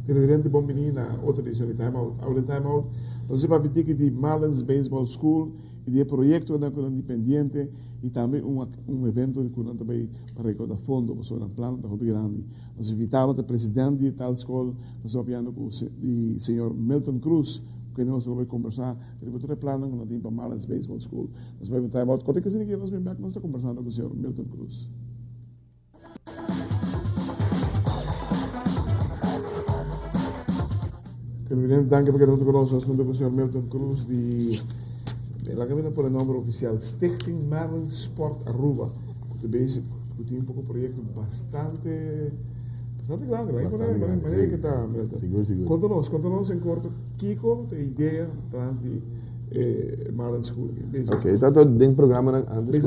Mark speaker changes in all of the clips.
Speaker 1: Televidente, bom menino na outra edição de Time Out. Aula de Time Out, nós vamos ver de Marlins Baseball School e de projeto da Cuna Independente e também evento de Cuna também para recaudar fundo, nós vamos plano da Hobby Grande. Nós invitamos o presidente de tal escola, nós vamos falando com o senhor Milton Cruz, que nós vamos conversar, ele vai ter plano com o para Marlins Baseball School. Nós vamos ver Time Out. Quando é que nós estamos conversando com o senhor Milton Cruz? Presidente, danke porque estamos conosco junto com o Sr. Milton Cruz la cabina por el nombre oficial Stichting Marlins Sport Aruba. Você tem um projeto bastante grande, né? Que está, Milton. Conta-nos em corto, Kiko, a ideia atrás de Marlins School.
Speaker 2: Ok, então dentro do programa antes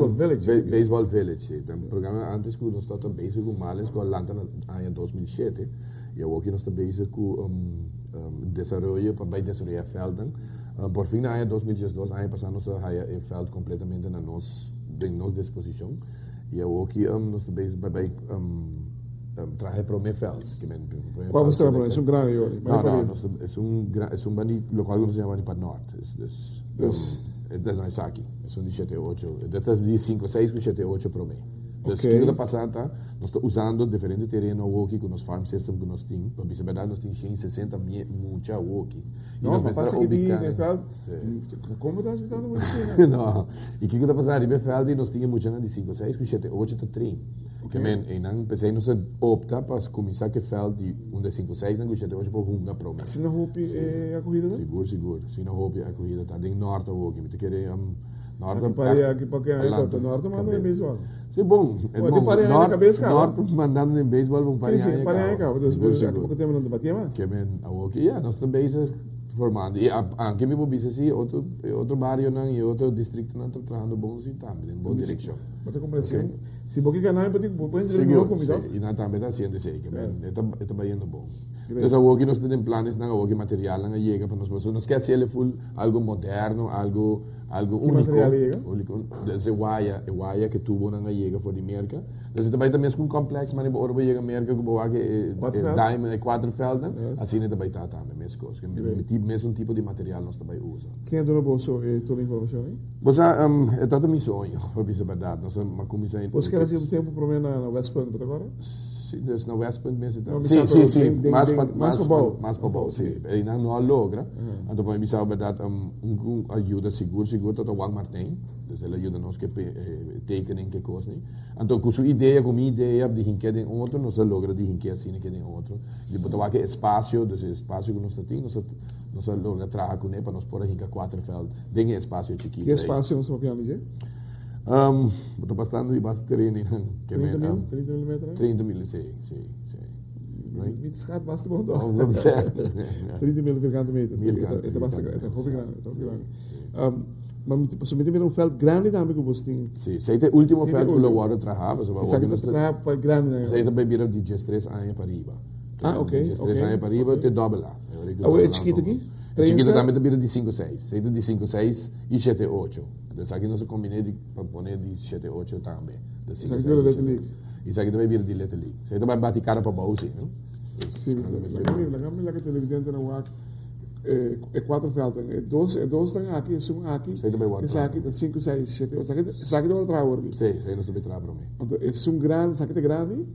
Speaker 1: Baseball
Speaker 2: Village, sim. No programa antes que nós estamos bezig com Marlins com Atlanta em 2007. E eu aqui nós estamos bezig com desarrollo para desarrollar velden. Por fim, em 2012, ano passado, nós temos o veld completamente na nossa disposição. E eu aqui nós estamos bezig para trazer para o meu veld.
Speaker 1: Qual você trabalha? É grande hoje?
Speaker 2: Não, é bani local que nós chamamos para norte. Não é aqui. É 7-8. É de 5-6 com 7-8 para mim. Então, que está passando, nós estamos usando diferentes terrenos aqui com os farm system que nós temos. Para dizer a verdade, nós temos 160 muita aqui.
Speaker 1: Não, mas passa aqui de veld. Como está visitando muito?
Speaker 2: Não, e o que está passando? De veld, nós tínhamos muita de 5-6 com 7-8 para 3. E não pensei, nós opta para começar que veld de 5-6 com 7-8 para runga para mim.
Speaker 1: Se não roupe a corrida?
Speaker 2: Seguro. Se não roupe a corrida, está de norte aqui. Me querer norte
Speaker 1: aqui para que norte manda em beisebol.
Speaker 2: Sim, bom. Norte mandando em beisebol, vamos parar.
Speaker 1: Sim, parar aí, cara. Depois, há pouco tempo não debatia mais.
Speaker 2: Que bem, aqui, nós também formando. E aqui me vou assim, outro bairro e outro distrito não estão trabalhando bons e também, em boa direção.
Speaker 1: Mas a compreensão, se você ganhar, pode ser melhor comigo.
Speaker 2: E nós também está sendo assim, que bem, está indo bom. Então, aqui nós temos planos, aqui material, não chega para nós. Nós queremos ser algo moderno, algo único. Esse wire que tuvo não chega for de merca. Nós também com complexo, mas agora vai chegar merca que diamond 4 velden, assim também está também mesma coisa. Mesmo tipo de material nós também usamos.
Speaker 1: Quem é do bolso toda a informação aí?
Speaker 2: Você é todo meu sonho, para dizer a verdade. Nós comecei.
Speaker 1: Você quer fazer tempo para mim na West Point agora?
Speaker 2: Sim, na West Point mesmo. Sim. Mais para bom, sim. E não logra. Então, para mim, a verdade, ajuda seguro, todo o Juan Martin. Então, ele ajuda nós que tekenen que coisa. Então, com sua ideia, com minha ideia, de hinker den outro, nós logra de hinker assim que den outro. E botar aqui espaço, desse espaço que nós temos, nós logra trabalhar com ele para nós pôr hinker 4 feld. Den espaço chiquito.
Speaker 1: Que espaço nós vamos dizer?
Speaker 2: Estou bastante terreno.
Speaker 1: 30 mil metros?
Speaker 2: 30 mil, sim.
Speaker 1: Me descarta bastante bom. 30 mil metros. É bastante grande. Mas se me tiver veld grande também que você tem.
Speaker 2: Sim, se é o último veld que eu vou trabalhar,
Speaker 1: mas eu vou trabalhar grande, né?
Speaker 2: Se é também vira de 13 anos para riba.
Speaker 1: Ok.
Speaker 2: 13 anos para riba, te dobla.
Speaker 1: É chiquito aqui?
Speaker 2: Chiquito também vira de 5-6. Se é de 5-6 e 7-8. Então, aqui nós combinei para pôr de 7-8 também.
Speaker 1: Isso aqui vira de Little League.
Speaker 2: Isso aqui também vira de Little League. Isso aqui também bate cara para baú, sim, não?
Speaker 1: Sim, a que televidente não há. É 4 velden. É 2 dan aqui, sum aqui. Isso aqui é 5, 6, 7, 8. Isso aqui é outra hora.
Speaker 2: Sim, isso aí nós também trabalhamos para mim.
Speaker 1: Então, é sum grande, isso aqui é grande.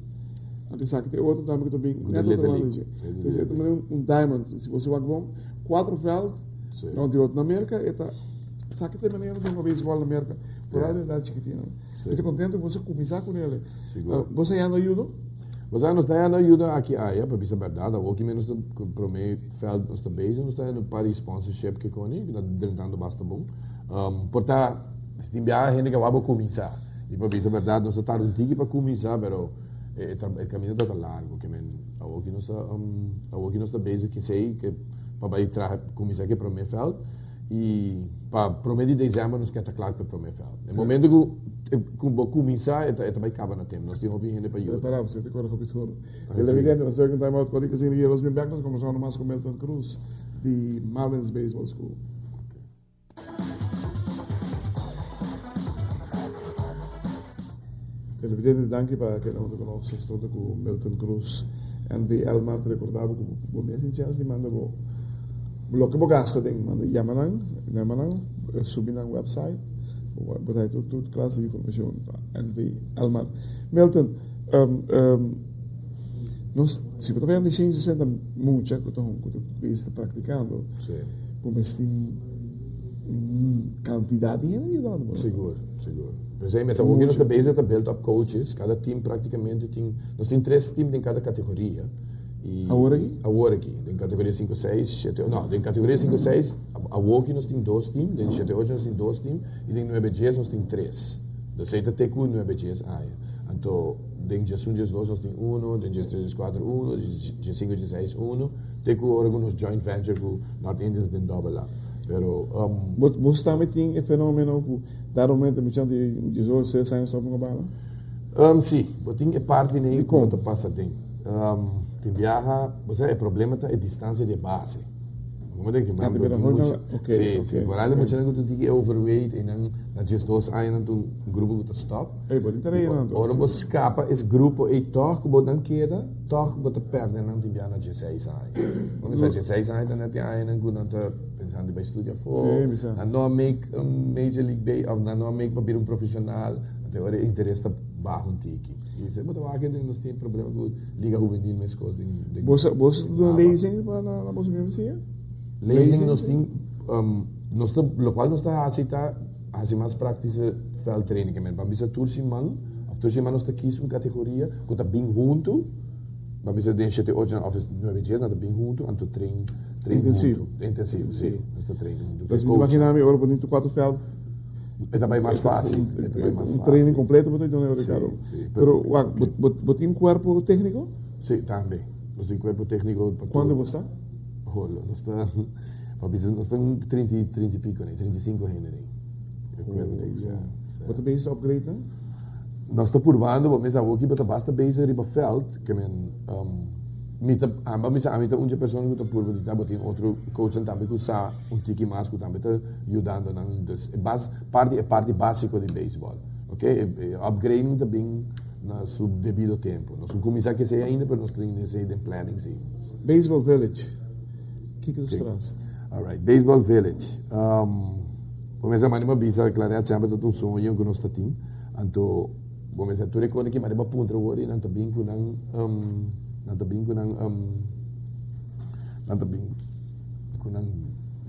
Speaker 1: Então, isso aqui é outro também que também.
Speaker 2: Little League.
Speaker 1: Isso é também diamond. Se você vai bom, 4 velden. Não tem outro na América. Isso aqui também é uma vez igual na América. Por aí é chiquitinho. Eu estou contente de você começar com ele. Você ainda ajuda?
Speaker 2: Você nos dá ajuda aqui, para dizer a verdade, o que menos para mim faz nós também, nós temos para sponsorship que coni, que está dentro bastante bom. Portanto, tem a gente que vai começar. E para dizer a verdade, nós estamos um tique para começar, mas o caminho está largo, que o que nós também que sei que para começar que para mim faz e para mim de dezembro nós quer estar claro para mim faz. No momento que começar e vai acabar na tempo. Nós temos gente para ajudar.
Speaker 1: Preparamos, você tem que correr com ele é evidente, nós temos que time out, quando que nós vamos back, nós conversamos mais com Milton Cruz, de Marlins Baseball School. Evidente, dank je para que não conosco, estou com Milton Cruz, NB Elmar, te recordava que o mês em chance de mandar o que você gasta, manda Yamanang, subir na website, botar tudo classe de informação, NB Elmar. Milton, se você também se sente muito, que você está praticando, você tem quantidade de gente?
Speaker 2: Seguro. Por exemplo, essa hoje nós estamos bezig met build-up coaches. Cada team praticamente tem... Nós temos 3 teams em cada categoria. Agora aqui. Em categoria 5, 6, 7... Não, em categoria 5, 6, aqui nós temos 2 teams. Em 7, 8 nós temos 2 teams. E em 9 dias nós temos 3. Então, 7 tem 9 dias. Então, em 2 nós temos 1, em 3, 4, 1, em 5, 6, 1. Tem alguns joint venture com North Indians em double lá. Pero
Speaker 1: você também tem fenômeno que dar aumento de 18, 16 anos para uma bala?
Speaker 2: Sim, você tem parte nem como passa tem. Tem viaja, você é problema é distância de base. Como é que manda? Sim. Por aí muito não tem que overweight e não na just 2 anos um grupo que stop.
Speaker 1: Pode treinando.
Speaker 2: Ora você escapa esse grupo e toca que você não queda, toca que você perde não tem viaja na 16 anos. Como se 16 anos não tem anos que não tá pensando em estudar fora. Não make major league day ou não make para vir profissional, até agora interesse está baixo um tiki. E você pode falar que nós temos problema com liga juvenil mas coisa.
Speaker 1: Você estudou leasing na nossa universidade?
Speaker 2: Leasing nós lo qual nós está assim mais prática fel training que vamos bisa tursiman nós está aqui uma categoria que está bem junto vamos bisa den 7 8 office 9 dias nada bem junto anto trein intensivo sim nós está treino
Speaker 1: mas me imaginar-me agora bonito 4 fel
Speaker 2: é também mais fácil
Speaker 1: um treino completo você não é Ricardo pero você tem corpo técnico?
Speaker 2: Sim, também nós tem corpo técnico
Speaker 1: quando você está?
Speaker 2: Nós estamos 30 e pico, 35 ainda.
Speaker 1: Wat ben je upgrade?
Speaker 2: Nós estamos provando, mas a aqui basta base riba veld, que mita uma pessoa que está provando, tá tem outro coach também que usa tiki mais que também está ajudando na parte básica de beisebol, ok? Upgrading também na seu devido tempo. Nós vamos começar que seja ainda, mas nós temos que fazer planning sim.
Speaker 1: Baseball Village. Que nos traz?
Speaker 2: Alright, Baseball Village. Começa a bisa clarear sempre todo sonho que nós temos. Então, começa tu reconhece que mariba punta agora e não tá bem com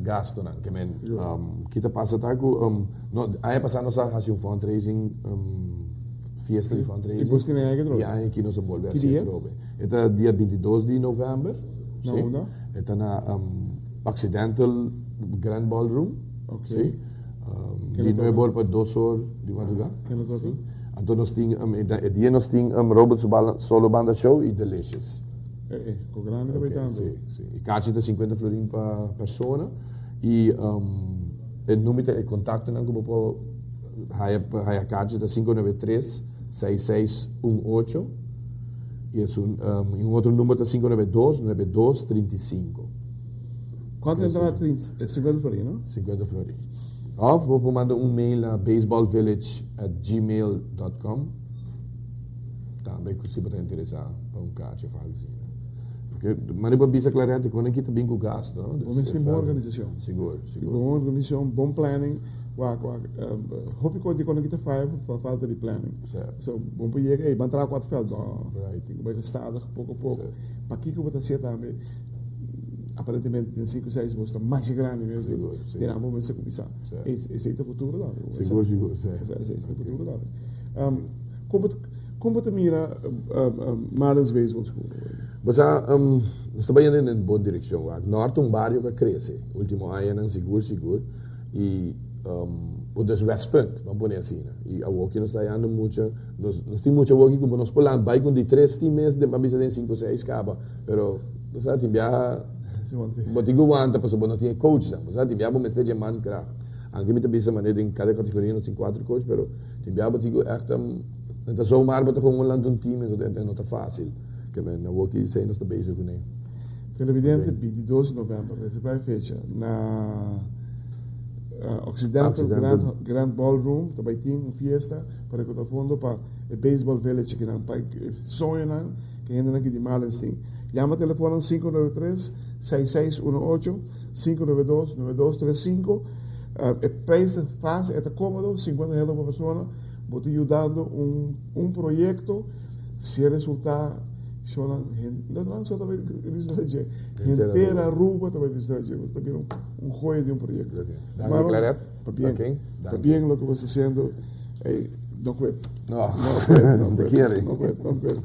Speaker 2: gasto não, que men kita passa tá com aí passar nós faz fundraising fiesta de fundraising.
Speaker 1: E você tem aí que
Speaker 2: e aí aqui nós vamos voltar a ser trobe. É dia 22 de novembro.
Speaker 1: Sim.
Speaker 2: Está na Occidental Grand Ballroom.
Speaker 1: Okay.
Speaker 2: Die nuevo para 2 horas de madrugada. Então nós temos Robert Solo Banda Show e Delicious.
Speaker 1: Com grande também.
Speaker 2: Sim. E caixa de 50 florins para pessoa e o número de contato não como para a caixa de 593-6618 e um outro número de 592-9235.
Speaker 1: Quanto entrada tem? 50 florins, não?
Speaker 2: 50 florins. Of vou mandar mail a baseballvillage@gmail.com. Também se você interessar para caixa assim. Porque mas não bisa claramente quando aqui também com gasto, não?
Speaker 1: Vamos ter uma organização.
Speaker 2: Seguro.
Speaker 1: Uma organização, bom planning. Hoop ik quando kita faz por falta de planning. So, bom para chegar, vamos entrar 4 fel, vai gestadig, pouco a pouco. Para que eu vou estar também aparentemente tem 5, 6 mostra mais grande mesmo. Tem a bom você começar. Esse é o futuro lá.
Speaker 2: Seguro.
Speaker 1: Esse é o futuro lá. Como tu mira Marlins Baseball School?
Speaker 2: Mas nós estamos indo em boa direção. Nós temos um barrio que cresce. Último ano, seguro. E o desrespeito, vamos pôr assim. E a walking nós está indo muito. Nós temos muito walking como nós podemos vai com de 3 times, de uma vez de 5, 6 capa. Pero, nós estamos viajar. Botigo aguanta, porque não tinha coach, mas sabe, viaja para mestre de man crack. Anche met de beste manier in cada categorie nog 4 coach, pero ti abbiamo dico echt het is zomaar wat gewoon land een team is dat not fácil. Que men nou ook zijn nog bezig met nee.
Speaker 1: Televidente 22 de novembro, essa vai fecha na Occidental Grand Ballroom, também tem uma fiesta para que o fundo para o baseball village que não para sonho não que ainda não que de Marlins tem. Llama telefone 593-6618 592-9235. O preço fácil, é cómodo, 50 reais por pessoa. Vou te ajudando um projeto se resultar não só também inteira rua também distrair, também joia de projeto. Está bem o que você sendo, não quit.
Speaker 2: Não te quero.
Speaker 1: Não quit.